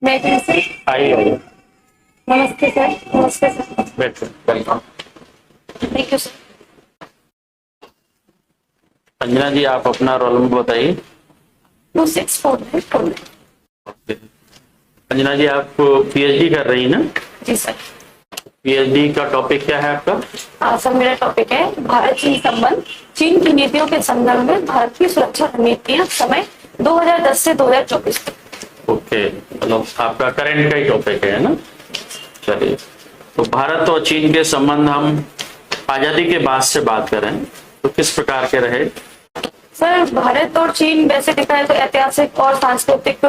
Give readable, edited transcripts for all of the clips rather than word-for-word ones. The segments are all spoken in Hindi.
मैं कैसे? आइए नमस्ते सर। नमस्ते सर। बैठो, welcome. Thank you sir. Anjana ji, आप अपना रोल नंबर बताइए। 2649। अंजना जी, आप पीएचडी कर रही हैं ना? जी सर। पीएचडी का टॉपिक क्या है आपका? सर मेरा टॉपिक है भारत चीन संबंध, चीन की नीतियों के संदर्भ में भारत की सुरक्षा रणनीतियां समय 2010 से 2024 तक। ओके, मतलब आपका करंट का ही टॉपिक है ना? चलिए, तो भारत और चीन के संबंध हम आजादी के बाद से बात करें तो किस प्रकार के रहे? सर भारत और चीन वैसे देखा है तो ऐतिहासिक और सांस्कृतिक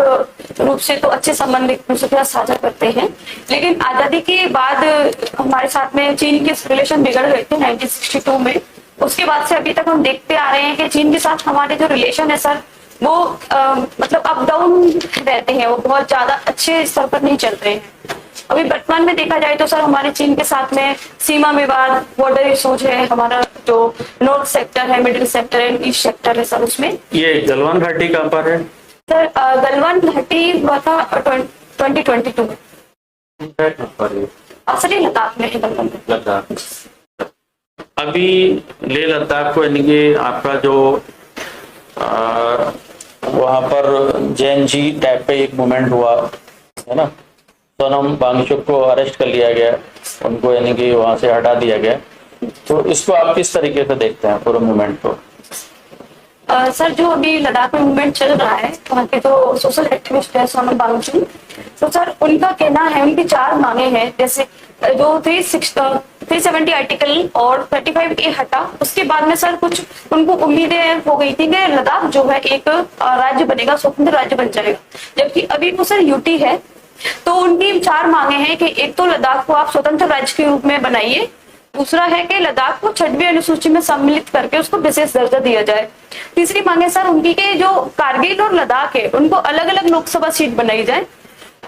रूप से तो अच्छे संबंध एक दूसरे के साथ साझा करते हैं, लेकिन आजादी के बाद हमारे साथ में चीन के रिलेशन बिगड़ गए थे 1962 में। उसके बाद से अभी तक हम देखते आ रहे हैं कि चीन के साथ हमारे जो रिलेशन है सर वो मतलब अप डाउन रहते हैं, वो बहुत ज्यादा अच्छे स्तर पर नहीं चल रहे हैं। अभी वर्तमान में देखा जाए तो सर हमारे चीन के साथ में सीमा विवाद, बॉर्डर इशूज है, हमारा जो नॉर्थ सेक्टर है, मिडिल सेक्टर है, ईस्ट सेक्टर है सर, उसमें ये गलवान घाटी कहाँ पर है? सर गलवान घाटी हुआ था 2022 में। सर ये लद्दाख में है, गलवान घाटी। लद्दाख। अभी लेह लद्दाख को यानी कि आपका जो वहां पर जैन जी टाइप पे एक मूवमेंट हुआ है ना, सोनम वांगचुक को अरेस्ट कर लिया गया, उनको यानी कि वहां से हटा दिया गया। तो इसको आप किस तरीके से देखते हैं पूरे मूवमेंट को? सर जो अभी लद्दाख में मूवमेंट चल रहा है, वहाँ के जो सोशल एक्टिविस्ट है सोनम वांगचुक, तो सर उनका कहना है, उनकी 4 मांगे हैं, जैसे जो 370 आर्टिकल और 35A हटा, उसके बाद में सर कुछ उनको उम्मीदें हो गई थी कि लद्दाख जो है एक राज्य बनेगा, स्वतंत्र राज्य बन जाएगा, जबकि अभी वो सर यूटी है। तो उनकी 4 मांगे हैं कि एक तो लद्दाख को आप स्वतंत्र राज्य के रूप में बनाइए, दूसरा है कि लद्दाख को 6वीं अनुसूची में सम्मिलित करके उसको विशेष दर्जा दिया जाए, तीसरी मांगे सर उनकी के जो कारगिल और लद्दाख है उनको अलग अलग लोकसभा सीट बनाई जाए,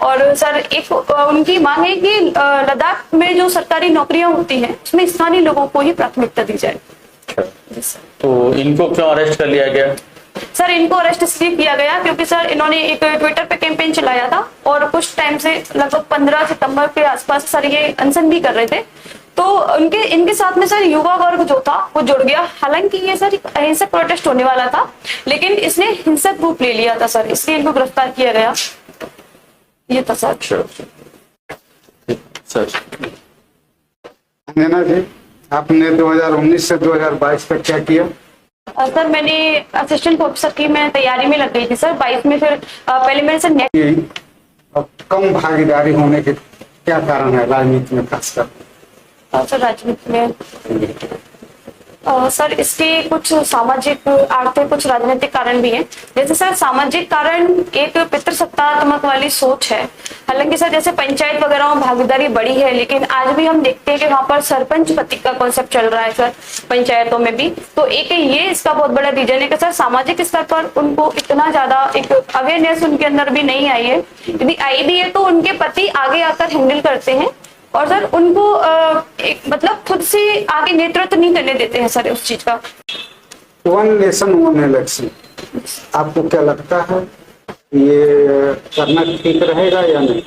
और सर एक उनकी मांग है कि लद्दाख में जो सरकारी नौकरियां होती हैं उसमें स्थानीय लोगों को ही प्राथमिकता दी जाए। तो इनको क्यों अरेस्ट कर लिया गया? सर इनको अरेस्ट इसलिए किया गया क्योंकि सर इन्होंने एक ट्विटर पे कैंपेन चलाया था और कुछ टाइम से लगभग 15 सितंबर के आसपास सर ये अनशन भी कर रहे थे, तो इनके साथ में सर युवा वर्ग जो था वो जुड़ गया। हालांकि ये सर अहिंसक प्रोटेस्ट होने वाला था, लेकिन इसने हिंसक रूप ले लिया था सर, इसलिए इनको गिरफ्तार किया गया। ये था सर। सर अंजना जी, आपने 2019 से 2022 तक क्या किया? सर मैंने असिस्टेंट प्रोफेसर की मैं तैयारी में लग गई थी सर 22 में, फिर पहले मेरे से नेक्स्ट कम भागीदारी होने के क्या कारण है राजनीति में खासकर? सर राजनीति में सर इसके कुछ सामाजिक, आर्थिक, कुछ राजनीतिक कारण भी हैं। जैसे सर सामाजिक कारण एक पितृसत्तात्मक वाली सोच है। हालांकि सर जैसे पंचायत वगैरह में भागीदारी बढ़ी है, लेकिन आज भी हम देखते हैं कि वहाँ पर सरपंच पति का कॉन्सेप्ट चल रहा है सर पंचायतों में भी। तो एक ये इसका बहुत बड़ा रीजन है कि सर सामाजिक स्तर पर उनको इतना ज्यादा एक अवेयरनेस उनके अंदर भी नहीं आई है, यदि आई भी है तो उनके पति आगे आकर हैंडल करते हैं, और सर उनको एक मतलब खुद से आगे नेतृत्व नहीं करने देते हैं सर उस चीज का। वन नेशन वन इलेक्शन, आपको क्या लगता है ये करना ठीक रहेगा या नहीं?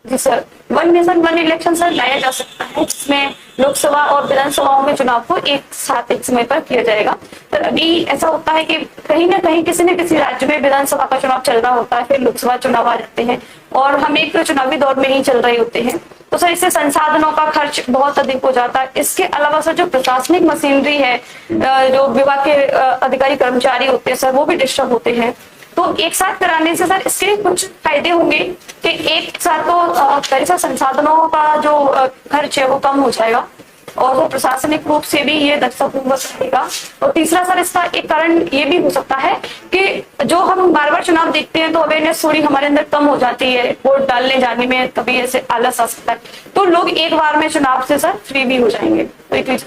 जी sir, one nation one election sir लाया जा सकता है, जिसमें लोकसभा और विधानसभाओं के चुनाव को एक साथ एक समय पर किया जाएगा। सर अभी ऐसा होता है कि कहीं ना कहीं किसी न किसी राज्य में विधानसभा का चुनाव चल रहा होता है, फिर लोकसभा चुनाव आ जाते हैं और हम एक चुनावी दौर में ही चल रहे होते हैं, तो सर इससे संसाधनों का खर्च बहुत अधिक हो जाता है। इसके अलावा सर जो प्रशासनिक मशीनरी है, जो विभाग के अधिकारी कर्मचारी होते हैं सर, वो भी डिस्टर्ब होते हैं। तो एक साथ कराने से सर इसके कुछ फायदे होंगे कि एक साथ तो संसाधनों का जो खर्च है वो कम हो जाएगा, और वो प्रशासनिक रूप से भी ये दक्षतापूर्वक रहेगा। और तीसरा सर इसका एक कारण ये भी हो सकता है कि जो हम बार बार चुनाव देखते हैं तो अवेयरनेस थोड़ी हमारे अंदर कम हो जाती है, वोट डालने जाने में कभी ऐसे आलस आ सकता है, तो लोग एक बार में चुनाव से सर फ्री भी हो जाएंगे।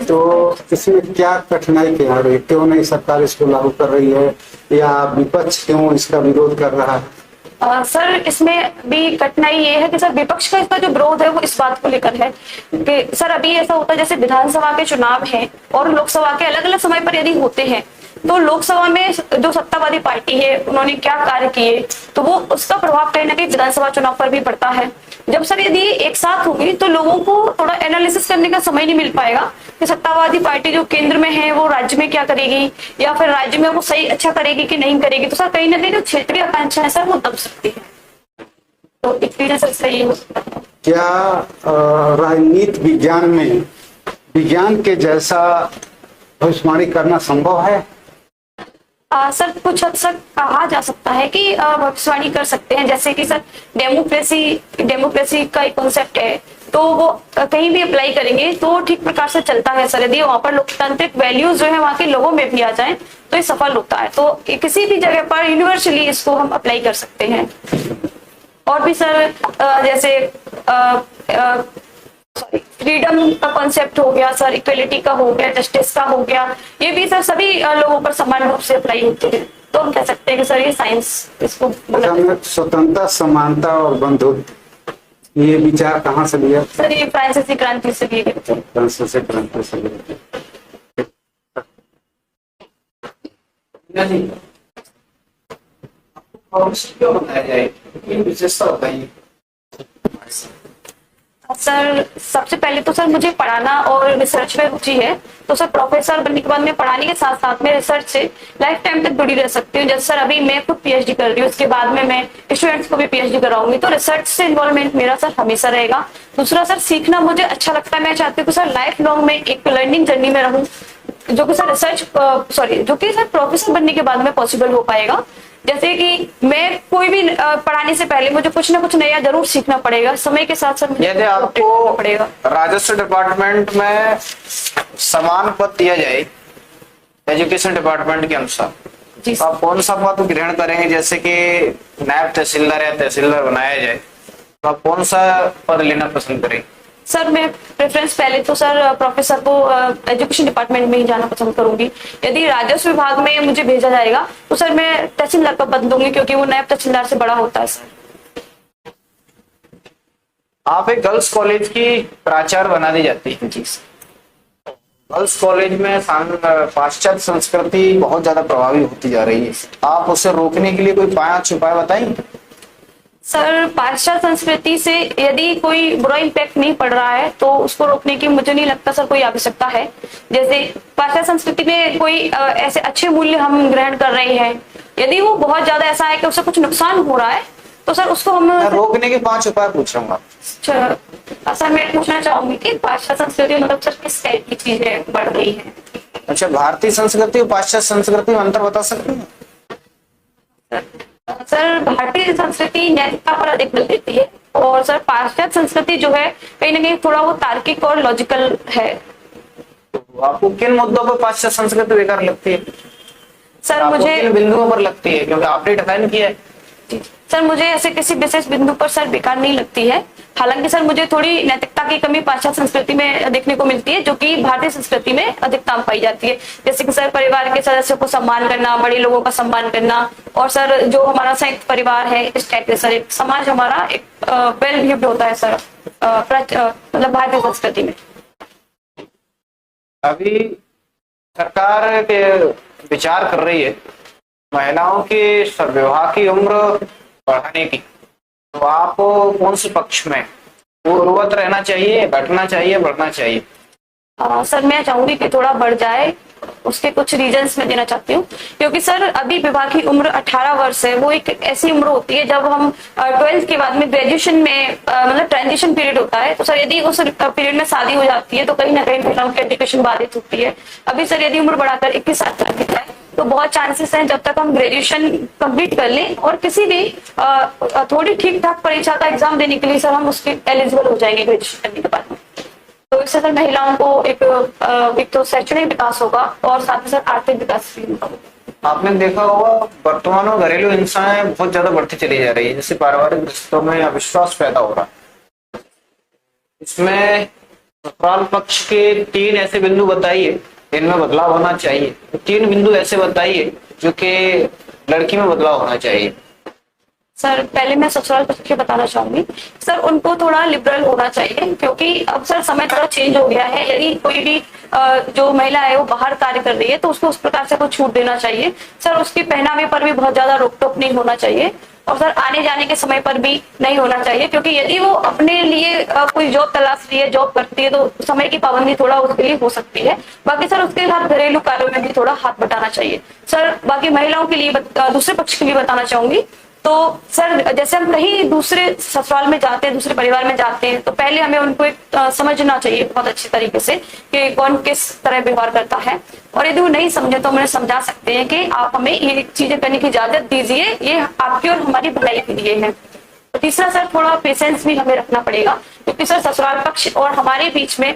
तो इसमें क्या कठिनाई क्या है? क्यों नहीं सरकार इसको लागू कर रही है, या विपक्ष क्यों इसका विरोध कर रहा है? सर इसमें भी कठिनाई ये है कि सर विपक्ष का इसका जो विरोध है वो इस बात को लेकर है कि सर अभी ऐसा होता है जैसे विधानसभा के चुनाव हैं और लोकसभा के अलग अलग समय पर यदि होते हैं तो लोकसभा में जो सत्तावादी पार्टी है उन्होंने क्या कार्य किए, तो वो उसका प्रभाव कहीं ना कहीं विधानसभा चुनाव पर भी पड़ता है। जब सर यदि एक साथ होगी तो लोगों को थोड़ा एनालिसिस करने का समय नहीं मिल पाएगा कि सत्तावादी पार्टी जो केंद्र में है वो राज्य में क्या करेगी, या फिर राज्य में वो सही अच्छा करेगी कि नहीं करेगी। तो सर कहीं ना कहीं जो क्षेत्रीय आकांक्षा है सर वो दब सकती है। तो एक वजह से सही हो सकता है। क्या राजनीति विज्ञान में विज्ञान के जैसा भविष्यवाणी करना संभव है? सर कुछ हद तक कहा जा सकता है कि भविष्यवाणी कर सकते हैं, जैसे कि सर डेमोक्रेसी का एक कॉन्सेप्ट है, तो वो कहीं भी अप्लाई करेंगे तो ठीक प्रकार से चलता है सर। यदि वहां पर लोकतांत्रिक वैल्यूज जो है वहां के लोगों में भी आ जाए तो ये सफल होता है। तो किसी भी जगह पर यूनिवर्सली इसको हम अप्लाई कर सकते हैं। और भी सर जैसे फ्रीडम का कॉन्सेप्ट हो गया सर, इक्वलिटी का हो गया, जस्टिस का हो गया, ये भी सर सभी लोगों पर समान रूप से अप्लाई होते हैं। तो हम कह सकते हैं कि सर ये साइंस इसको स्वतंत्रता, समानता और बंधुत्व, ये विचार कहाँ से लिया? सर ये फ्रांसीसी क्रांति से लिए गए थे। फ्रांसीसी क्रांति से लिए। क्यों बनाया जाए, ये विशेषता बताइए। सर सबसे पहले तो सर मुझे पढ़ाना और रिसर्च में रुचि है, तो सर प्रोफेसर बनने के बाद मैं पढ़ाने के साथ साथ में रिसर्च से लाइफ टाइम तक जुड़ी रह सकती हूँ। जैसे सर अभी मैं खुद पीएचडी कर रही हूँ, उसके बाद में मैं स्टूडेंट्स को भी पीएचडी कराऊंगी, तो रिसर्च से इन्वॉल्वमेंट मेरा सर हमेशा रहेगा। दूसरा सर सीखना मुझे अच्छा लगता है, मैं चाहती हूँ कि सर लाइफ लॉन्ग में एक लर्निंग जर्नी में रहूँ, जो कि सर प्रोफेसर बनने के बाद में पॉसिबल हो पाएगा। जैसे कि मैं कोई भी पढ़ाने से पहले मुझे कुछ ना कुछ नया जरूर सीखना पड़ेगा, समय के साथ साथ यदि आपको पड़ेगा। राजस्व डिपार्टमेंट में समान पद दिया जाए एजुकेशन डिपार्टमेंट के अनुसार, जी तो आप कौन सा पद ग्रहण करेंगे? जैसे कि नायब तहसीलदार या तहसीलदार बनाया जाए, तो आप कौन सा पद लेना पसंद करेंगे? सर मैं प्रेफरेंस पहले तो सर प्रोफेसर को एजुकेशन डिपार्टमेंट में ही जाना पसंद करूंगी। यदि राजस्व विभाग में मुझे भेजा जाएगा तो सर मैं तहसीलदार का पद लूंगी, क्योंकि वो नायब तहसीलदार से बड़ा होता है सर। आप एक गर्ल्स कॉलेज की प्राचार्य बना दी जाती है। जी गर्ल्स कॉलेज में पाश्चात्य संस्कृति बहुत ज्यादा प्रभावी होती जा रही है, आप उसे रोकने के लिए कोई 5 उपाय बताएंगे? सर पाश्चात्य संस्कृति से यदि कोई बुरा इम्पैक्ट नहीं पड़ रहा है तो उसको रोकने की मुझे नहीं लगता सर कोई आवश्यकता है। जैसे पाश्चात्य संस्कृति में कोई ऐसे अच्छे मूल्य हम ग्रहण कर रहे हैं, यदि वो बहुत ज्यादा ऐसा है कि उससे कुछ नुकसान हो रहा है तो सर उसको हम रोकने के 5 उपाय पूछ रहा हूँ। सर मैं पूछना चाहूंगी कि पाश्चात्य संस्कृति मतलब सर किस टाइप की चीजें बढ़ रही है? अच्छा, भारतीय संस्कृति और पाश्चात्य संस्कृति में अंतर बता सकते हैं? सर भारतीय संस्कृति नैतिकता पर अधिक बल देती है, और सर पाश्चात्य संस्कृति जो है कहीं ना कहीं थोड़ा वो तार्किक और लॉजिकल है। तो आपको किन मुद्दों पर पाश्चात्य संस्कृति बेकार लगती है? सर मुझे किन बिंदुओं पर लगती है, क्योंकि आपने डिफाइन किया है? सर मुझे ऐसे किसी विशेष बिंदु पर सर बेकार नहीं लगती है। हालांकि सर मुझे थोड़ी नैतिकता की कमी पाश्चात्य संस्कृति में देखने को मिलती है, जो कि भारतीय संस्कृति में अधिकतम पाई जाती है। जैसे कि सर परिवार के सदस्यों को सम्मान करना, बड़े लोगों का सम्मान करना, और सर जो हमारा संयुक्त परिवार है इस टाइप से सर एक समाज हमारा एक वेल बिहेव्ड होता है सर मतलब भारतीय संस्कृति में। अभी सरकार के विचार कर रही है महिलाओं के विवाह की उम्र बढ़ाने की, तो आप कौन से पक्ष में? पूर्ववत रहना चाहिए, घटना चाहिए, बढ़ना चाहिए? सर मैं चाहूंगी कि थोड़ा बढ़ जाए, उसके कुछ रीजंस मैं देना चाहती हूँ। क्योंकि सर अभी विवाह की उम्र 18 वर्ष है, वो एक ऐसी उम्र होती है जब हम 12th के बाद में ग्रेजुएशन में मतलब ट्रांजिशन पीरियड होता है। तो सर यदि उस पीरियड में शादी हो जाती है तो कहीं ना कहीं महिलाओं की एजुकेशन बाधित होती है। अभी सर यदि उम्र बढ़ाकर 21 साल कर दी जाए तो बहुत चांसेस हैं जब तक हम ग्रेजुएशन कंप्लीट कर लें और किसी भी थोड़ी ठीक ठाक परीक्षा का एग्जाम देने के लिए सर हम उसके एलिजिबल हो जाएंगे ग्रेजुएशन करने के बाद में। तो इससे सर महिलाओं को एक तो शैक्षणिक विकास होगा और साथ ही सर आर्थिक विकास भी होगा। आपने देखा होगा वर्तमान में घरेलू हिंसाएं बहुत ज्यादा बढ़ती चली जा रही है, जैसे पारिवारिक रिश्तों में अविश्वास पैदा हो रहा है। इसमें ससुराल पक्ष के 3 ऐसे बिंदु बताइए इनमें बदलाव होना चाहिए। 3 बिंदु ऐसे बताइए जो कि लड़की में बदलाव होना चाहिए। सर पहले मैं ससुराल पक्ष के बताना चाहूंगी सर, उनको थोड़ा लिबरल होना चाहिए, क्योंकि अब सर समय थोड़ा चेंज हो गया है। यदि कोई भी जो महिला है वो बाहर कार्य कर रही है तो उसको उस प्रकार से कोई छूट देना चाहिए सर। उसके पहनावे पर भी बहुत ज्यादा रोक टोक नहीं होना चाहिए, और सर आने जाने के समय पर भी नहीं होना चाहिए, क्योंकि यदि वो अपने लिए कोई जॉब तलाश रही है, जॉब करती है, तो समय की पाबंदी थोड़ा उसके लिए हो सकती है। बाकी सर उसके साथ घरेलू कार्यों में भी थोड़ा हाथ बटाना चाहिए सर। बाकी महिलाओं के लिए दूसरे पक्ष के लिए बताना चाहूंगी तो सर, जैसे हम कहीं दूसरे ससुराल में जाते हैं, दूसरे परिवार में जाते हैं, तो पहले हमें उनको एक समझना चाहिए बहुत अच्छी तरीके से कि कौन किस तरह व्यवहार करता है। और यदि वो नहीं समझे तो हम उन्हें समझा सकते हैं कि आप हमें ये चीजें करने की इजाजत दीजिए, ये आपकी और हमारी भलाई के लिए है। तो तीसरा सर, थोड़ा पेशेंस भी हमें रखना पड़ेगा, क्योंकि सर ससुराल पक्ष और हमारे बीच में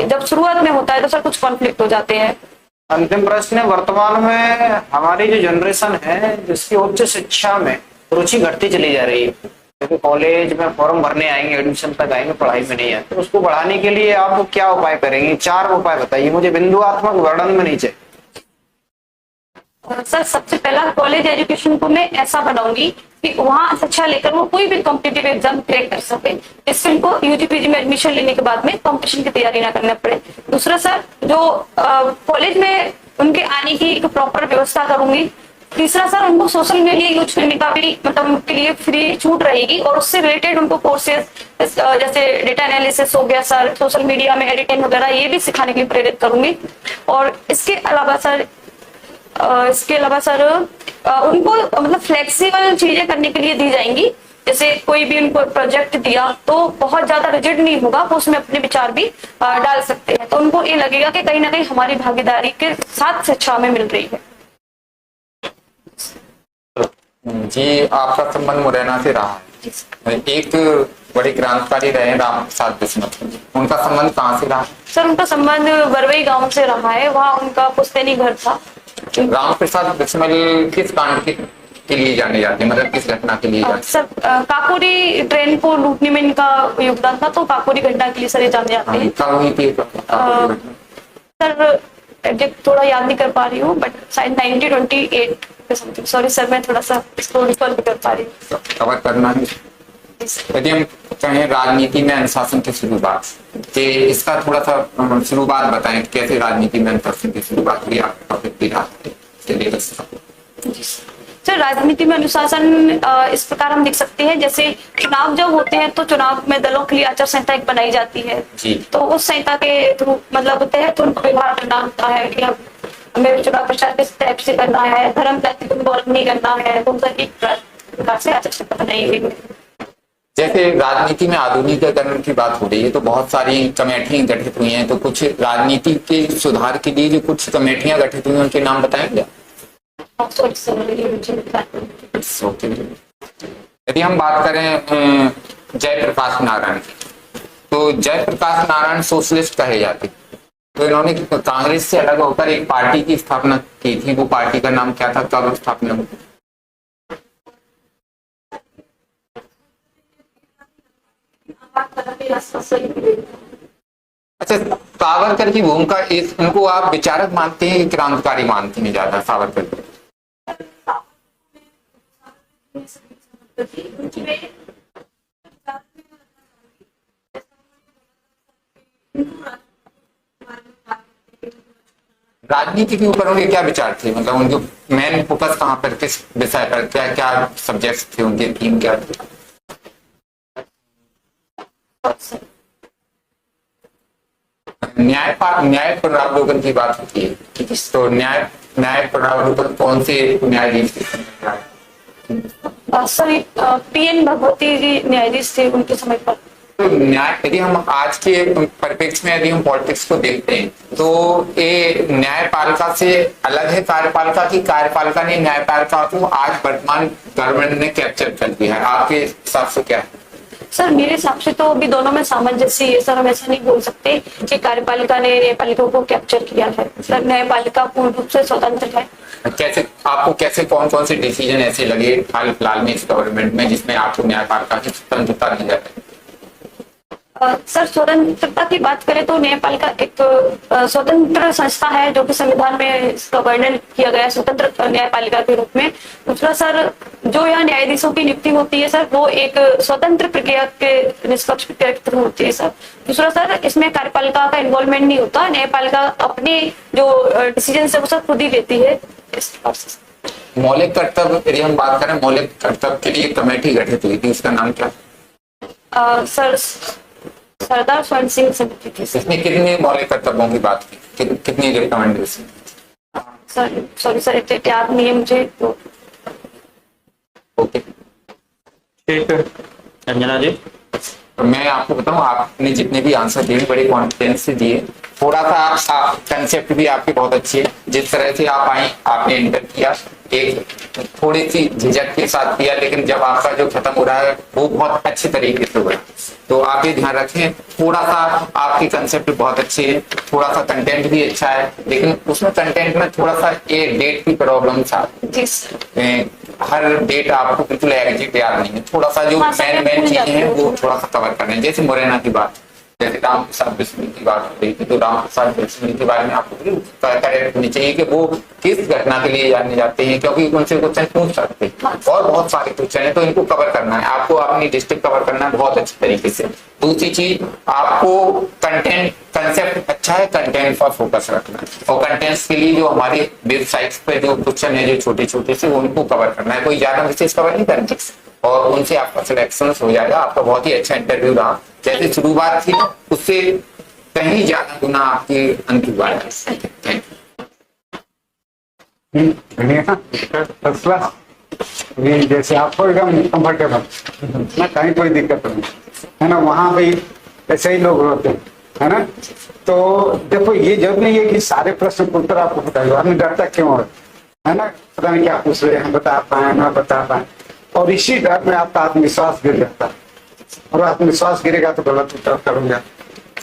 जब शुरुआत में होता है तो सर कुछ कॉन्फ्लिक्ट हो जाते हैं। अंतिम प्रश्न है, वर्तमान में हमारी जो जनरेशन है जिसकी उच्च शिक्षा में रुचि घटती चली जा रही है, क्योंकि कॉलेज में फॉर्म भरने आएंगे, एडमिशन तक आएंगे, पढ़ाई में नहीं है, तो उसको बढ़ाने के लिए आप क्या उपाय करेंगे? 4 उपाय बताइए मुझे, बिंदुआत्मक वर्णन में नीचे। सर सबसे पहला, कॉलेज एजुकेशन को मैं ऐसा बनाऊंगी कि वहाँ शिक्षा लेकर वो कोई भी कॉम्पिटिटिव एग्जाम क्रैक कर सके, इससे उनको यूजी पीजी में एडमिशन लेने के बाद में कॉम्पिटिशन की तैयारी ना करना पड़े। दूसरा सर, जो कॉलेज में उनके आने की एक प्रॉपर व्यवस्था करूंगी। तीसरा सर, उनको सोशल मीडिया यूज करने का भी मतलब उनके लिए फ्री छूट रहेगी, और उससे रिलेटेड उनको कोर्सेज जैसे डेटा एनालिसिस हो गया सर, सोशल मीडिया में एडिटिंग वगैरह, ये भी सिखाने के लिए प्रेरित करूंगी। और इसके अलावा सर उनको मतलब फ्लेक्सिबल चीजें करने के लिए दी जाएंगी। जैसे कोई भी उनको प्रोजेक्ट दिया तो बहुत ज्यादा रिजिड नहीं होगा, वो उसमें अपने विचार भी डाल सकते हैं, तो उनको ये लगेगा कि कहीं ना कहीं हमारी भागीदारी के साथ शिक्षा हमें मिल रही है। जी, आपका संबंध मुरैना से रहा है। एक बड़े क्रांतिकारी रहे राम प्रसाद बिस्मिल, उनका संबंध कहाँ से रहा? सर उनका संबंध बरवई गांव से रहा है, वहाँ उनका पुश्तैनी घर था। राम प्रसाद बिस्मिल किस कांड के लिए जाने जाते हैं, मतलब किस घटना के लिए जाते? सर काकोरी ट्रेन को लूटने में इनका योगदान था, तो काकोरी घटना के लिए सर ये जाने जाते हैं। कब हुई थी? सर एग्जैक्ट थोड़ा याद नहीं कर पा रही हूँ, बट शायद 1928 के समथिंग। सॉरी सर, मैं थोड़ा सा इसको रिकॉल भी कर पा रही हूँ। कवर करना है। यदि हम कहें राजनीति में अनुशासन की शुरुआत, कि इसका थोड़ा सा शुरुआत बताएं, कैसे राजनीति में अनुशासन की शुरुआत हुई आपका? सर राजनीति में अनुशासन इस प्रकार हम देख सकते हैं, जैसे चुनाव जब होते हैं तो चुनाव में दलों के लिए आचार संहिता एक बनाई जाती है जी। तो उस संहिता के थ्रू मतलब तहत उनको व्यवहार करना होता है कि हमें चुनाव प्रचार किस टाइप से करना है, धर्म जाति को इन्वॉल्व नहीं करना है, तो एक प्रकार से आचार संहिता बनाई गई है। जैसे राजनीति में आधुनिकीकरण की बात हो रही है तो बहुत सारी कमेटियां गठित हुई हैं, तो कुछ राजनीति के सुधार के लिए जो कुछ कमेटियां गठित हुई हैं उनके नाम बताएंगे? यदि हम बात करें जयप्रकाश नारायण की, तो जयप्रकाश नारायण सोशलिस्ट कहे जाते, तो इन्होंने कांग्रेस से अलग होकर एक पार्टी की स्थापना की थी। वो पार्टी का नाम क्या था, कब स्थापना हुई? अच्छा, सावरकर की भूमिका, उनको आप विचारक मानते हैं, क्रांतिकारी मानते हैं ज्यादा सावरकर को? राजनीति के ऊपर उनके क्या विचार थे, मतलब उनके मेन फोकस कहाँ पर, किस विषय पर, क्या क्या सब्जेक्ट्स थे उनके, थीम क्या थे? न्याय पुनरावलोकन की बात होती है, तो न्याय पुनरावलोकन कौन से न्यायाधीश थे? सर पीएन भगवती जी न्यायाधीश थे उनके समय पर। तो न्याय, यदि हम आज के परिप्रेक्ष्य में यदि हम पॉलिटिक्स को देखते हैं तो ये न्यायपालिका से अलग है कार्यपालिका की, कार्यपालिका ने न्यायपालिका को आज वर्तमान गवर्नमेंट ने कैप्चर कर लिया है, आपके हिसाब से क्या है? सर मेरे हिसाब से तो अभी दोनों में सामंजस्य है सर, हम ऐसा नहीं बोल सकते कि कार्यपालिका ने न्यायपालिका को कैप्चर किया है सर, न्यायपालिका पूर्ण रूप से स्वतंत्र है। कैसे आपको कौन कौन से डिसीजन ऐसे लगे हाल फिलहाल में इस गवर्नमेंट में जिसमें आपको न्यायपालिका की स्वतंत्रता दी जाती है? सर स्वतंत्रता की बात करें तो न्यायपालिका एक स्वतंत्र संस्था है जो कि संविधान में इसका वर्णन किया गया है स्वतंत्र न्यायपालिका के रूप में। दूसरा सर, जो यहाँ न्यायाधीशों की नियुक्ति होती है सर, वो एक स्वतंत्र प्रक्रिया के निष्पक्ष प्रक्रिया के थ्रू होती है सर। दूसरा सर, इसमें कार्यपालिका का इन्वॉल्वमेंट नहीं होता, न्यायपालिका अपने जो डिसीजन है वो सब खुद ही लेती है। मौलिक कर्तव्य, यदि हम बात करें मौलिक कर्तव्य के लिए कमेटी गठित हुई थी, उसका नाम क्या? सर सरदार स्वर्ण सिंह समिति थी सर। इसमें कितने मौलिक कर्तव्यों की बात की, कितनी रिकमेंडेशन? सर सॉरी सर, इतने याद नहीं है मुझे तो। ओके, ठीक है अंजना जी। तो मैं आपको बताऊं, आपने जितने भी आंसर दिए बड़े कॉन्फिडेंस से दिए। थोड़ा सा कंसेप्ट भी आपकी बहुत अच्छी है, जिस तरह से आप आई आपने इंटर किया, एक थोड़ी सी झिझक के साथ किया, लेकिन जब आपका जो खत्म हो रहा है वो बहुत अच्छे तरीके से हुआ। तो आप ये ध्यान रखें, थोड़ा सा आपकी कंसेप्ट बहुत अच्छी है, थोड़ा सा कंटेंट भी अच्छा है, लेकिन उसमें कंटेंट में थोड़ा सा ये डेट की प्रॉब्लम था। हर डेट आपको बिल्कुल एग्जैक्ट याद नहीं है, थोड़ा सा जो मेन चीजें हैं वो थोड़ा सा कवर करना है। जैसे मुरैना की बात, जैसे राम प्रसाद बिस्मिल की बात हो रही थी, तो राम प्रसाद बिस्मिल के बारे में आपको करेक्ट होनी चाहिए कि वो किस घटना के लिए जाने जाते हैं, क्योंकि उनसे क्वेश्चन पूछ सकते हैं और बहुत सारे क्वेश्चन है, तो इनको कवर करना है आपको, अपनी डिस्ट्रिक्ट कवर करना है बहुत अच्छे तरीके से। दूसरी चीज, आपको कंटेंट कंसेप्ट अच्छा है, कंटेंट पर फोकस रखना है, और कंटेंट्स के लिए जो हमारी वेबसाइट्स पे जो क्वेश्चन है जो छोटे छोटे से उनको कवर करना है, कोई ज्यादा विशेष कवर नहीं करना, और उनसे आपका सिलेक्शन हो जाएगा। आपका बहुत ही अच्छा इंटरव्यू रहा, जैसे शुरुआत थी उससे कहीं ज्यादा गुना आपकी अंतिम बात है। जैसे आपको एकदम कंफर्टेबल ना, कहीं कोई दिक्कत नहीं है ना, वहां भी ऐसे ही लोग होते है ना। तो देखो, ये जरूर नहीं है कि सारे प्रश्न के उत्तर आपको बताइए, आदमी डरता क्यों है ना, पता नहीं क्या पूछ रहे हैं, बता पाए ना बता पाए, और इसी डर में आपका आत्मविश्वास गिर जाता है, और आत्मविश्वास गिरेगा तो गलत उत्तर करूंगा।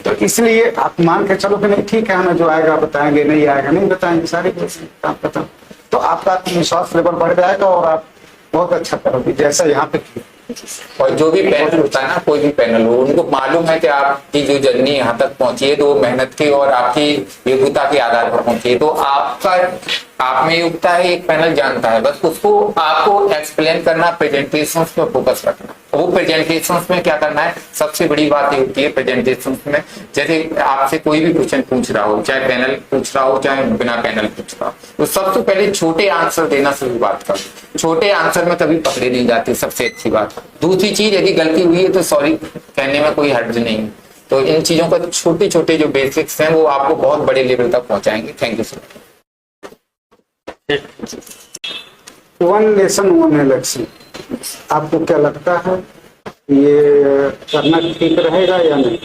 तो इसलिए आप मान के चलो कि नहीं ठीक है, हमें जो आएगा बताएंगे, नहीं आएगा नहीं बताएंगे, सारे काम खत्म, तो आपका आत्मविश्वास लेवल बढ़ जाएगा और आप बहुत अच्छा करोगे, जैसा यहाँ पे किया। और जो भी पैनल होता है ना, कोई भी पैनल हो, उनको मालूम है कि आपकी जो जर्नी यहाँ तक पहुंची है तो मेहनत के और आपकी योग्यता के आधार पर पहुंची है। तो आपका आप में योग्यता है, एक पैनल जानता है, बस उसको आपको एक्सप्लेन करना, प्रेजेंटेशन पे फोकस रखना। वो प्रेजेंटेशन में क्या करना है, सबसे बड़ी बात ये होती है प्रेजेंटेशन में, जैसे आपसे कोई भी क्वेश्चन पूछ रहा हो, चाहे पैनल पूछ रहा हो चाहे बिना पैनल पूछ रहा हो, तो सबसे पहले छोटे आंसर देना शुरुआत करो। छोटे आंसर में कभी पकड़े नहीं जाते, सबसे अच्छी बात। दूसरी चीज, यदि गलती हुई है तो सॉरी कहने में कोई हर्ज नहीं। तो इन चीजों का छोटे छोटे जो बेसिक्स हैं वो आपको बहुत बड़े लेवल तक पहुंचाएंगे। Thank you sir. One nation one election, आपको क्या लगता है ये करना ठीक रहेगा या नहीं?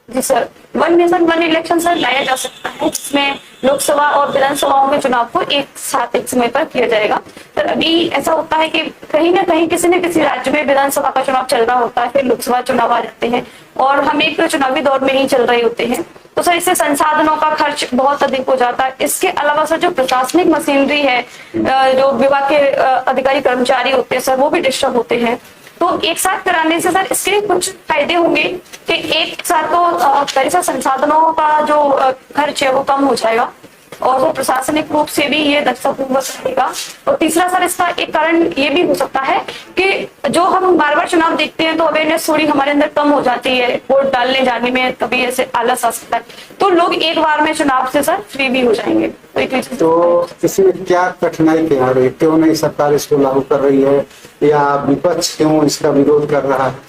जी sir, one nation one election sir लाया जा सकता है, जिसमें लोकसभा और विधानसभाओं में चुनाव को एक साथ एक समय पर किया जाएगा। सर अभी ऐसा होता है कि कहीं ना कहीं किसी न किसी राज्य में विधानसभा का चुनाव चल रहा होता है, फिर लोकसभा चुनाव आ जाते हैं और हम एक चुनावी दौर में ही चल रहे होते हैं। तो सर इससे संसाधनों का खर्च बहुत अधिक हो जाता है। इसके अलावा सर जो प्रशासनिक मशीनरी है, जो विभाग के अधिकारी कर्मचारी होते हैं सर, वो भी डिस्टर्ब होते हैं। तो एक साथ कराने से सर इसके कुछ फायदे होंगे कि एक साथ तो परिसर संसाधनों का जो खर्च है वो कम हो जाएगा और वो प्रशासनिक रूप से भी ये दक्षतापूर्वक रहेगा। और तीसरा सर इसका एक कारण ये भी हो सकता है कि जो हम बार बार चुनाव देखते हैं तो अवेयरनेस थोड़ी हमारे अंदर कम हो जाती है, वोट डालने जाने में कभी ऐसे आलस आ सकता है, तो लोग एक बार में चुनाव से सर फ्री भी हो जाएंगे। तो इसमें क्या कठिनाई क्या आ रही है, क्यों नहीं सरकार इसको लागू कर रही है, या विपक्ष क्यों इसका विरोध कर रहा है?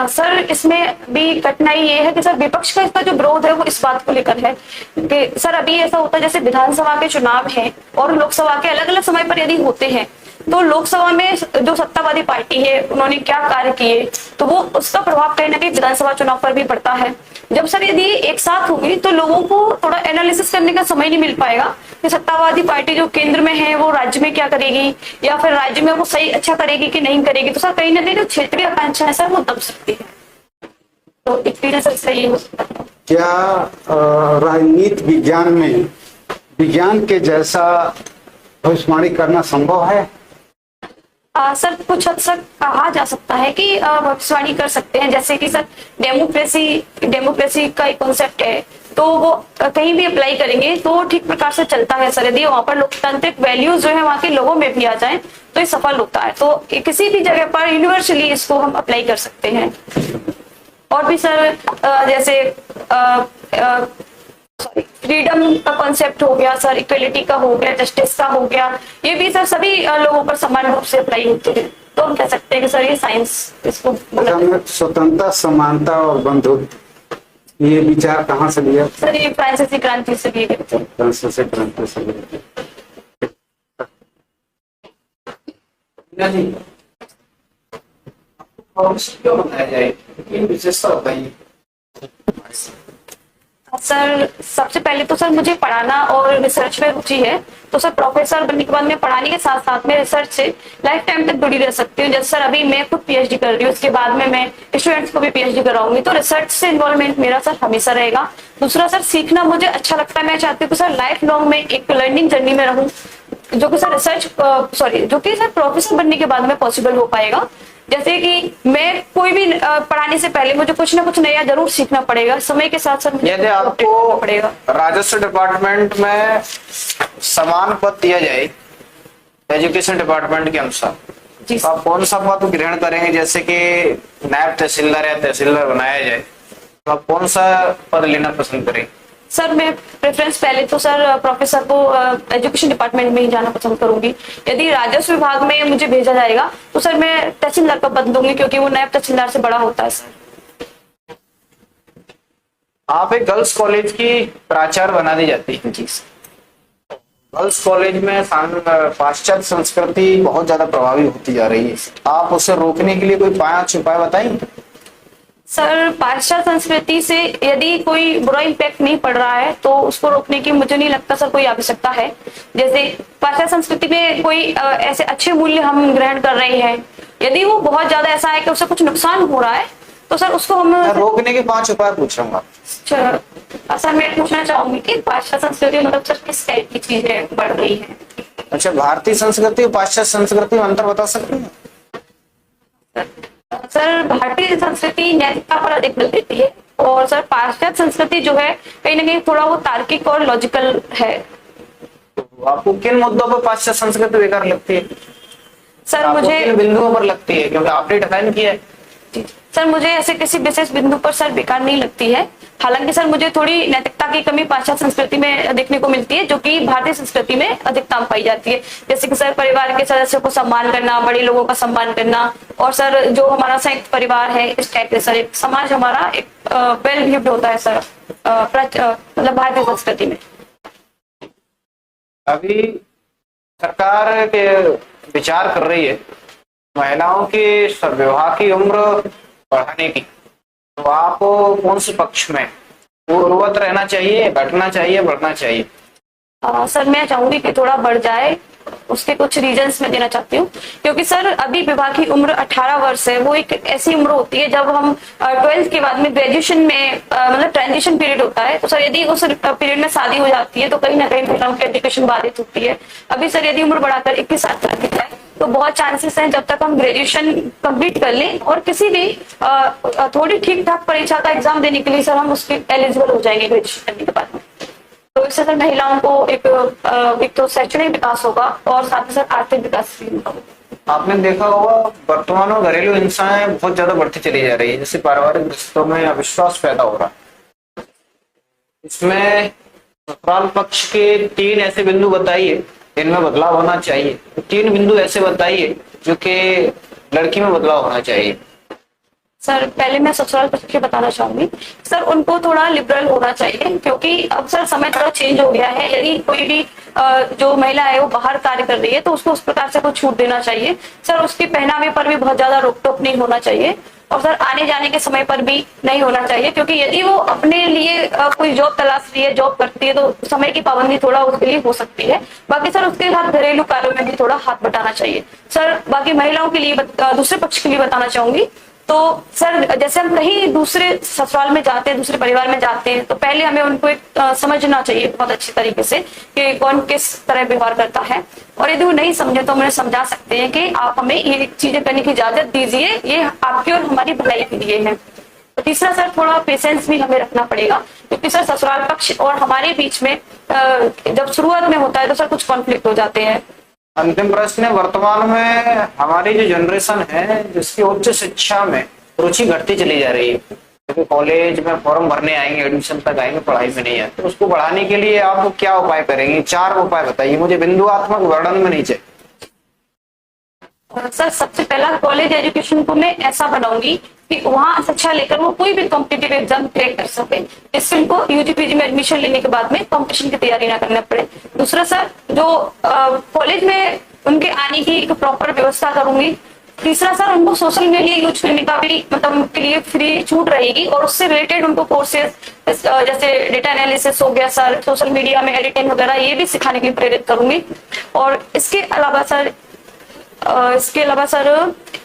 सर इसमें भी कठिनाई ये है कि सर विपक्ष का इसका जो विरोध है वो इस बात को लेकर है कि सर अभी ऐसा होता है जैसे विधानसभा के चुनाव हैं और लोकसभा के अलग अलग समय पर यदि होते हैं तो लोकसभा में जो सत्तावादी पार्टी है उन्होंने क्या कार्य किए तो वो उसका प्रभाव कहीं ना कहीं विधानसभा चुनाव पर भी पड़ता है। जब सर यदि एक साथ होगी तो लोगों को थोड़ा एनालिसिस करने का समय नहीं मिल पाएगा कि सत्तावादी पार्टी जो केंद्र में है वो राज्य में क्या करेगी या फिर राज्य में वो सही अच्छा करेगी कि नहीं करेगी। तो सर कहीं ना कहीं जो क्षेत्रीय आकांक्षा है सर वो दब सकती है, तो इसलिए सर सही हो सकता है। क्या राजनीति विज्ञान में विज्ञान के जैसा भविष्यवाणी करना संभव है? सर कुछ हद तक कहा जा सकता है कि भविष्यवाणी कर सकते हैं, जैसे कि सर डेमोक्रेसी का एक कॉन्सेप्ट है, तो वो कहीं भी अप्लाई करेंगे तो वो ठीक प्रकार से चलता है सर। यदि वहां पर लोकतांत्रिक वैल्यूज जो है वहां के लोगों में भी आ जाए तो ये सफल होता है। तो किसी भी जगह पर यूनिवर्सली इसको हम अप्लाई कर सकते हैं। और भी सर जैसे फ्रीडम का कॉन्सेप्ट हो गया सर, इक्वलिटी का हो गया, जस्टिस का हो गया, ये भी सर सभी लोगों पर समान रूप से अप्लाई होते हैं। तो हम कह सकते हैं कि सर ये साइंस इसको स्वतंत्रता, समानता और बंधुत्व, ये विचार कहाँ से लिया? सर ये फ्रांसीसी क्रांति से लिए गए थे। फ्रांसीसी क्रांति से लिए थे। जी, क्यों बनाया जाए, इन विशेषता बताइए। सर सबसे पहले तो सर मुझे पढ़ाना और रिसर्च में रुचि है, तो सर प्रोफेसर बनने के बाद मैं पढ़ाने के साथ साथ में रिसर्च से लाइफ टाइम तक जुड़ी रह सकती हूँ। जैसे सर अभी मैं खुद पीएचडी कर रही हूँ, उसके बाद में मैं स्टूडेंट्स को भी पीएचडी कराऊंगी, तो रिसर्च से इन्वॉल्वमेंट मेरा सर हमेशा रहेगा। दूसरा सर सीखना मुझे अच्छा लगता है, मैं चाहती हूँ कि सर लाइफ लॉन्ग में एक लर्निंग जर्नी में रहूँ, जो कि सर प्रोफेसर बनने के बाद में पॉसिबल हो पाएगा। जैसे कि मैं कोई भी पढ़ाने से पहले मुझे कुछ ना कुछ नया जरूर सीखना पड़ेगा, समय के साथ साथ मुझे यदि आपको पड़ेगा। राजस्व डिपार्टमेंट में समान पद दिया जाए एजुकेशन डिपार्टमेंट के अनुसार, जी तो आप कौन सा पद ग्रहण करेंगे? जैसे कि नायब तहसीलदार या तहसीलदार बनाया जाए, तो आप कौन सा पद लेना पसंद करेंगे? सर मैं प्रेफरेंस पहले तो सर प्रोफेसर को एजुकेशन डिपार्टमेंट में ही जाना पसंद करूंगी। यदि राजस्व विभाग में मुझे भेजा जाएगा तो सर मैं तहसीलदार का पद लूंगी, क्योंकि वो नायब तहसीलदार से बड़ा होता है सर। आप एक गर्ल्स कॉलेज की प्राचार्य बना दी जाती है। जी सर। गर्ल्स कॉलेज में पाश्चात्य संस्कृति बहुत ज्यादा प्रभावी होती जा रही है, आप उसे रोकने के लिए कोई 5 उपाय बताएंगे? सर पाश्चात्य संस्कृति से यदि कोई बुरा इम्पैक्ट नहीं पड़ रहा है तो उसको रोकने की मुझे नहीं लगता सर कोई आवश्यकता है। जैसे पाश्चात्य संस्कृति में कोई ऐसे अच्छे मूल्य हम ग्रहण कर रहे हैं, यदि वो बहुत ज्यादा ऐसा है कि उससे कुछ नुकसान हो रहा है तो सर उसको हम रोकने के 5 उपाय पूछूंगा। सर मैं पूछना चाहूंगी कि पाश्चात्य संस्कृति मतलब सर किस टाइप की चीजें बढ़ रही है? अच्छा, भारतीय संस्कृति और पाश्चात्य संस्कृति में अंतर बता सकते हैं? सर भारतीय संस्कृति नैतिकता पर अधिक बल देती है, और सर पाश्चात्य संस्कृति जो है कहीं ना कहीं थोड़ा वो तार्किक और लॉजिकल है। आपको किन मुद्दों पर पाश्चात्य संस्कृति बेकार लगती है? सर मुझे किन बिंदुओं पर लगती है, क्योंकि आपने डिफाइन किया है? सर मुझे ऐसे किसी विशेष बिंदु पर सर बेकार नहीं लगती है। हालांकि सर मुझे थोड़ी नैतिकता की कमी पाश्चात्य संस्कृति में देखने को मिलती है, जो कि भारतीय संस्कृति में अधिकतम पाई जाती है। जैसे कि सर परिवार के सदस्यों को सम्मान करना, बड़े लोगों का सम्मान करना, और सर जो हमारा संयुक्त परिवार है इस टाइप से सर एक समाज हमारा एक वेल बिहेव्ड होता है सर मतलब भारतीय संस्कृति में। अभी सरकार के विचार कर रही है महिलाओं की विवाह की उम्र बढ़ाने की, तो आप कौन से पक्ष में? पूर्ववत रहना चाहिए, घटना चाहिए, बढ़ना चाहिए? सर मैं चाहूंगी कि थोड़ा बढ़ जाए, उसके कुछ रीजंस मैं देना चाहती हूँ। क्योंकि सर अभी विवाह की उम्र 18 वर्ष है, वो एक ऐसी उम्र होती है जब हम 12th के बाद में ग्रेजुएशन में मतलब ट्रांजिशन पीरियड होता है। तो सर यदि उस पीरियड में शादी हो जाती है तो कहीं ना कहीं महिलाओं की एजुकेशन बाधित होती है। अभी सर यदि उम्र बढ़ाकर 21 साल कर दी जाए तो बहुत चांसेस हैं जब तक हम ग्रेजुएशन कंप्लीट कर लें और किसी भी थोड़ी ठीक ठाक परीक्षा का एग्जाम देने के लिए सर हम उसके एलिजिबल हो जाएंगे ग्रेजुएशन करने के बाद में। तो इससे सर महिलाओं को एक तो शैक्षणिक विकास होगा और साथ ही साथ आर्थिक विकास भी होगा। आपने देखा होगा वर्तमान में घरेलू हिंसाएं बहुत ज्यादा बढ़ती चली जा रही है, जैसे पारिवारिक रिश्तों में अविश्वास पैदा हो रहा है। इसमें ससुराल पक्ष के 3 ऐसे बिंदु बताइए जिनमें बदलाव होना चाहिए। तो 3 बिंदु ऐसे बताइए जो कि लड़की में बदलाव होना चाहिए। सर पहले मैं ससुराल पक्ष के बताना चाहूंगी, सर उनको थोड़ा लिबरल होना चाहिए, क्योंकि अब सर समय थोड़ा चेंज हो गया है। यदि कोई भी जो महिला है वो बाहर कार्य कर रही है तो उसको उस प्रकार से कुछ छूट देना चाहिए। सर उसके पहनावे पर भी बहुत ज्यादा रोक टोक नहीं होना चाहिए, और सर आने जाने के समय पर भी नहीं होना चाहिए, क्योंकि यदि वो अपने लिए कोई जॉब तलाश रही है, जॉब करती है, तो समय की पाबंदी थोड़ा उसके लिए हो सकती है। बाकी सर उसके साथ घरेलू कार्यों में भी थोड़ा हाथ बटाना चाहिए। सर बाकी महिलाओं के लिए दूसरे पक्ष के लिए बताना चाहूंगी तो सर जैसे हम कहीं दूसरे ससुराल में जाते हैं, दूसरे परिवार में जाते हैं, तो पहले हमें उनको एक समझना चाहिए बहुत अच्छी तरीके से कि कौन किस तरह व्यवहार करता है। और यदि वो नहीं समझे तो हम उन्हें समझा सकते हैं कि आप हमें ये चीजें करने की इजाजत दीजिए, ये आपकी और हमारी भलाई के लिए है। तो तीसरा सर थोड़ा पेशेंस भी हमें रखना पड़ेगा, क्योंकि सर ससुराल पक्ष और हमारे बीच में जब शुरुआत में होता है तो सर कुछ कॉन्फ्लिक्ट हो जाते हैं। अंतिम प्रश्न है, वर्तमान में हमारी जो जनरेशन है जिसकी उच्च शिक्षा में रुचि घटती चली जा रही है, क्योंकि कॉलेज में फॉर्म भरने आएंगे, एडमिशन तक आएंगे, पढ़ाई में नहीं है, तो उसको बढ़ाने के लिए आप क्या उपाय करेंगे? 4 उपाय बताइए मुझे, बिंदुआत्मक वर्णन में नहीं चाहिए। सर सबसे पहला कॉलेज एजुकेशन को मैं ऐसा बनाऊंगी कि वहाँ शिक्षा लेकर वो कोई भी कॉम्पिटिटिव एग्जाम क्रैक कर सके, जिससे उनको यूजी पीजी में एडमिशन लेने के बाद में कंपटीशन की तैयारी ना करना पड़े। दूसरा सर जो कॉलेज में उनके आने की एक प्रॉपर व्यवस्था करूंगी। तीसरा सर उनको सोशल मीडिया यूज करने का भी मतलब उनके लिए फ्री छूट रहेगी, और उससे रिलेटेड उनको कोर्सेज जैसे डेटा एनालिसिस हो गया सर, सोशल मीडिया में एडिटिंग वगैरह, ये भी सिखाने के लिए प्रेरित करूंगी। और इसके अलावा सर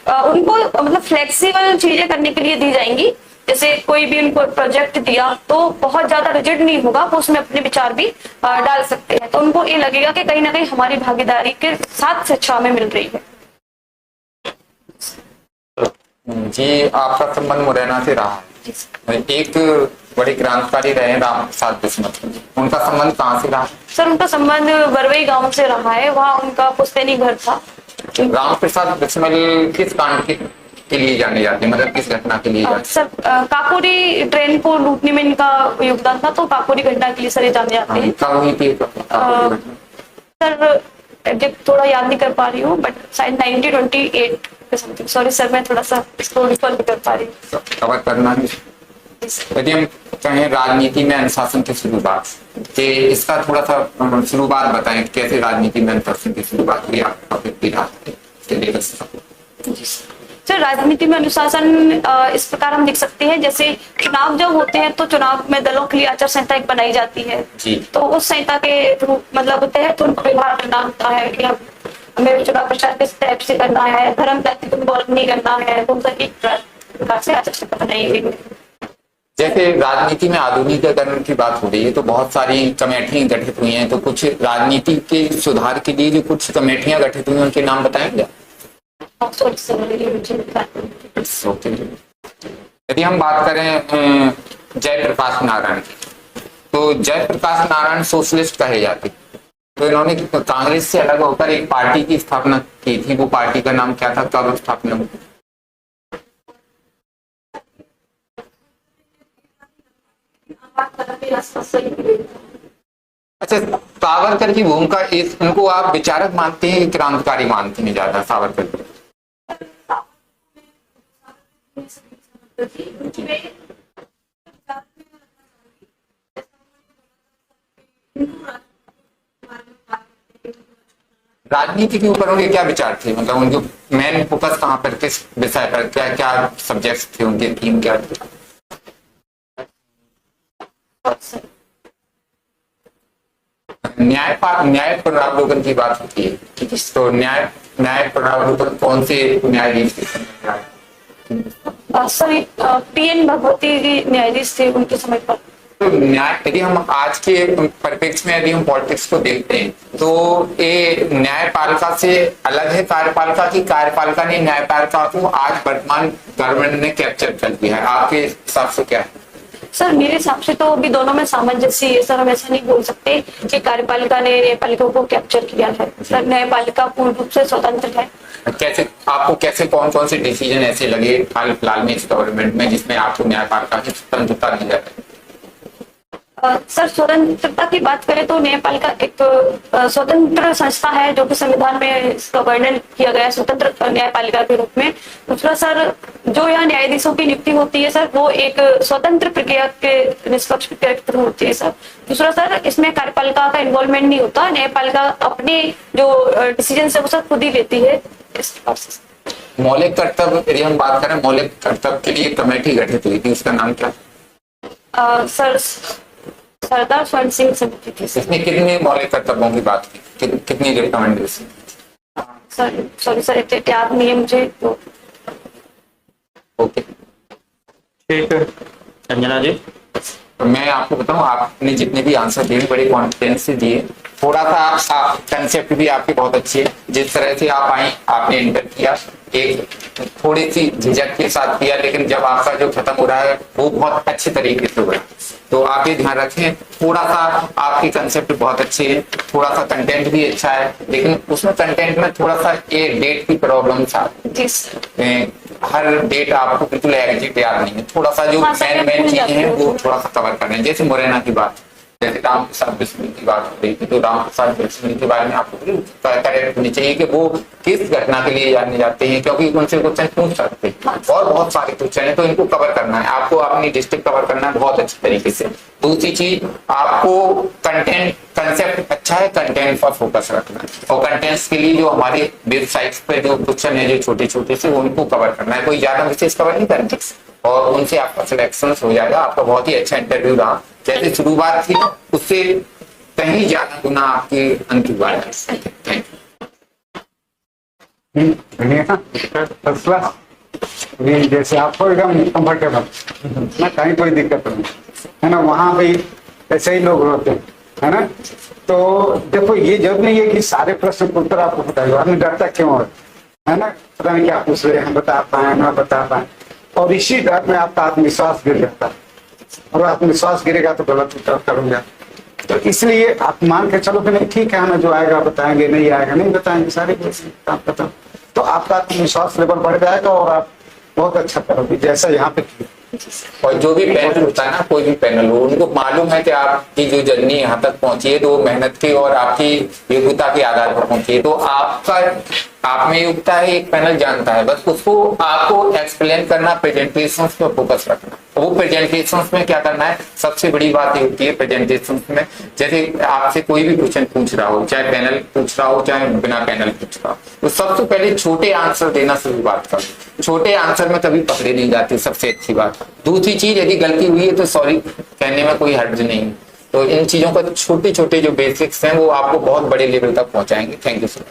उनको मतलब फ्लेक्सिबल चीजें करने के लिए दी जाएंगी। जैसे कोई भी उनको प्रोजेक्ट दिया तो बहुत ज्यादा रिजिड नहीं होगा, वो उसमें अपने विचार भी डाल सकते हैं, तो उनको ये लगेगा कि कहीं ना कहीं हमारी भागीदारी के साथ शिक्षा में मिल रही है। जी, आपका संबंध मुरैना से रहा है। एक बड़े क्रांतिकारी रहे राम प्रसाद बिस्मिल, उनका संबंध कहाँ से रहा? सर उनका संबंध बरवई गांव से रहा है, वहाँ उनका पुश्तैनी घर था। राम प्रसाद बिस्मिल किस कांड के लिए जाने जाते, मतलब किस घटना के लिए जाते? सर काकोरी ट्रेन को लूटने में इनका योगदान था, तो काकोरी घटना के लिए सर ये जाने जाते हैं। कब हुई थी? सर एग्जैक्ट थोड़ा याद नहीं कर पा रही हूँ, बट शायद 1928 के समथिंग। सॉरी सर, मैं थोड़ा सा इसको रिकॉल नहीं कर पा रही हूँ। कवर करना है। यदि हम कहें राजनीति में अनुशासन की शुरुआत, कि इसका थोड़ा सा शुरुआत बताएं, कैसे राजनीति में अनुशासन की शुरुआत हुई आपका सर? राजनीति में अनुशासन इस प्रकार हम देख सकते हैं, जैसे चुनाव जब होते हैं तो चुनाव में दलों के लिए आचार संहिता एक बनाई जाती है जी। तो उस संहिता के थ्रू मतलब होते हैं तो उनको व्यवहार करना होता है कि हमें चुनाव प्रचार किस टाइप से करना है, धर्म जाति को इन्वॉल्व नहीं करना है, तो उनका एक प्रकार से आचार संहिता बनाई गई है। जैसे राजनीति में आधुनिकीकरण की बात हो रही है तो बहुत सारी कमेटियां गठित हुई हैं, तो कुछ राजनीति के सुधार के लिए जो कुछ कमेटियां गठित हुई हैं उनके नाम बताएंगे? यदि हम बात करें जयप्रकाश नारायण की, तो जयप्रकाश नारायण सोशलिस्ट कहे जाते, तो इन्होंने कांग्रेस से अलग होकर एक पार्टी की स्थापना की थी। वो पार्टी का नाम क्या था, कब स्थापना हुई? अच्छा, सावरकर की भूमिका, उनको आप विचारक मानते हैं कि क्रांतिकारी मानते हैं ज्यादा सावरकर को? राजनीति के ऊपर उनके क्या विचार थे, मतलब उनके मेन फोकस कहाँ पर, किस विषय पर, क्या क्या सब्जेक्ट्स थे उनके, थीम क्या थे? न्याय पुनरावलोकन की बात होती है, तो न्याय पुनरावलोकन कौन से न्यायाधीश थे? सर पीएन भगवती जी न्यायाधीश थे उनके समय पर। तो न्याय, यदि हम आज के परिप्रेक्ष्य में यदि हम पॉलिटिक्स को देखते हैं तो ये न्यायपालिका से अलग है कार्यपालिका की, कार्यपालिका ने न्यायपालिका को आज वर्तमान गवर्नमेंट ने कैप्चर कर दिया है, आपके हिसाब से क्या है? सर मेरे हिसाब से तो अभी दोनों में सामंजस्य है सर, हम ऐसा नहीं बोल सकते कि कार्यपालिका ने न्यायपालिका को कैप्चर किया है। सर न्यायपालिका पूर्ण रूप से स्वतंत्र है। कैसे आपको कौन कौन से डिसीजन ऐसे लगे हाल फिलहाल में इस गवर्नमेंट में जिसमें आपको न्यायपालिका की स्वतंत्रता दी जाती है? सर स्वतंत्रता की बात करें तो न्यायपालिका एक स्वतंत्र संस्था है जो कि संविधान में इसका वर्णन किया गया है स्वतंत्र न्यायपालिका के रूप में। दूसरा सर जो यहाँ न्यायाधीशों की नियुक्ति होती है सर वो एक स्वतंत्र प्रक्रिया के निष्पक्ष प्रक्रिया के थ्रू होती है सर। दूसरा सर इसमें कार्यपालिका का इन्वॉल्वमेंट नहीं होता, न्यायपालिका अपने जो डिसीजन है वो सब खुद ही लेती है इस प्रकार से। मौलिक कर्तव्य, यदि हम बात करें मौलिक कर्तव्य के लिए कमेटी गठित हुई थी, उसका नाम क्या? सर सरदार स्वर्ण सिंह समिति थी। इसमें कितने मौलिक कर्तव्यों की बात की, कितनी रिकमेंडेशन? सर सॉरी सर इतने याद नहीं है मुझे तो। ओके। ठीक है अंजना जी। मैं आपको बताऊं, आपने जितने भी आंसर दिए बड़े कॉन्फिडेंस से दिए। थोड़ा सा कंसेप्ट भी आपके बहुत अच्छे है। जिस तरह से आप आई, आपने एंटर किया, एक थोड़ी सी झिझक के साथ किया, लेकिन जब आपका जो खत्म हो रहा है वो बहुत अच्छे तरीके से हो रहा है। तो आप ये ध्यान रखें, थोड़ा सा आपकी कंसेप्ट बहुत अच्छे है, थोड़ा सा कंटेंट भी अच्छा है, लेकिन उसमें कंटेंट में थोड़ा सा ये डेट की प्रॉब्लम था। जी सर। हर डेट आपको बिल्कुल एग्जैक्ट याद नहीं है। थोड़ा सा जो हाँ, सर, मेन भूल चीजें जाती हैं हूँ। वो थोड़ा सा कवर कर रहे हैं। जैसे मुरैना की बात, जैसे राम प्रसाद बिस्मिल की बात हो रही थी, तो राम प्रसाद बिस्मिल के बारे में आपको करेक्ट होनी चाहिए कि वो किस घटना के लिए जाने जाते हैं, क्योंकि उनसे क्वेश्चन पूछ सकते हैं और बहुत सारे क्वेश्चन है, तो इनको कवर करना है आपको। अपनी डिस्ट्रिक्ट कवर करना है बहुत अच्छे तरीके से। दूसरी चीज, आपको कंटेंट कंसेप्ट अच्छा है, कंटेंट पर फोकस रखना है, और कंटेंट्स के लिए जो हमारे वेबसाइट्स पे जो क्वेश्चन है जो छोटे छोटे से, उनको कवर करना है, कोई ज्यादा विशेष कवर नहीं करना, और उनसे आपका सिलेक्शन हो जाएगा। आपका बहुत ही अच्छा इंटरव्यू रहा। जैसे शुरुआत थी उससे कहीं ज्यादा गुना आपकी अंत हुआ है। Thank you. बढ़िया, फर्स्ट क्लास। ये जैसे आपको एकदम कंफर्टेबल, ना कहीं कोई दिक्कत नहीं है ना। वहाँ भी ऐसे ही लोग होते हैं, है ना। तो देखो, ये जरूर नहीं है कि सारे प्रश्न का उत्तर आपको पता है। आदमी डरता क्यों है ना, पता नहीं क्या पूछ रहे हैं, बता पाए ना बता पाए, और इसी डर में आपका आत्मविश्वास गिर जाता है, और आत्मविश्वास गिरेगा तो गलत उत्तर करूंगा। तो इसलिए आप मान के चलो कि नहीं ठीक है, हमें जो आएगा बताएंगे, नहीं आएगा नहीं बताएंगे, सारे काम खत्म। तो आपका आत्मविश्वास लेवल बढ़ जाएगा और आप बहुत अच्छा करोगे, जैसा यहाँ पे किया। और जो भी पैनल होता है ना, कोई भी पैनल हो, उनको मालूम है कि आपकी जो जर्नी यहाँ तक पहुंची है तो वो मेहनत की और आपकी योग्यता के आधार पर पहुंची है। तो आपका आप में योग्यता है, एक पैनल जानता है, बस उसको आपको एक्सप्लेन करना, प्रेजेंटेशन पे फोकस रखना। वो प्रेजेंटेशन में क्या करना है, सबसे बड़ी बात ये होती है प्रेजेंटेशन में, जैसे आपसे कोई भी क्वेश्चन पूछ रहा हो, चाहे पैनल पूछ रहा हो चाहे बिना पैनल पूछ रहा हो, तो सबसे पहले छोटे आंसर देना शुरुआत करो। छोटे आंसर में कभी पकड़े नहीं जाते, सबसे अच्छी बात। दूसरी चीज, यदि गलती हुई है तो सॉरी कहने में कोई हर्ज नहीं। तो इन चीजों को छोटे छोटे जो बेसिक्स हैं वो आपको बहुत बड़े लेवल तक पहुंचाएंगे। Thank you sir.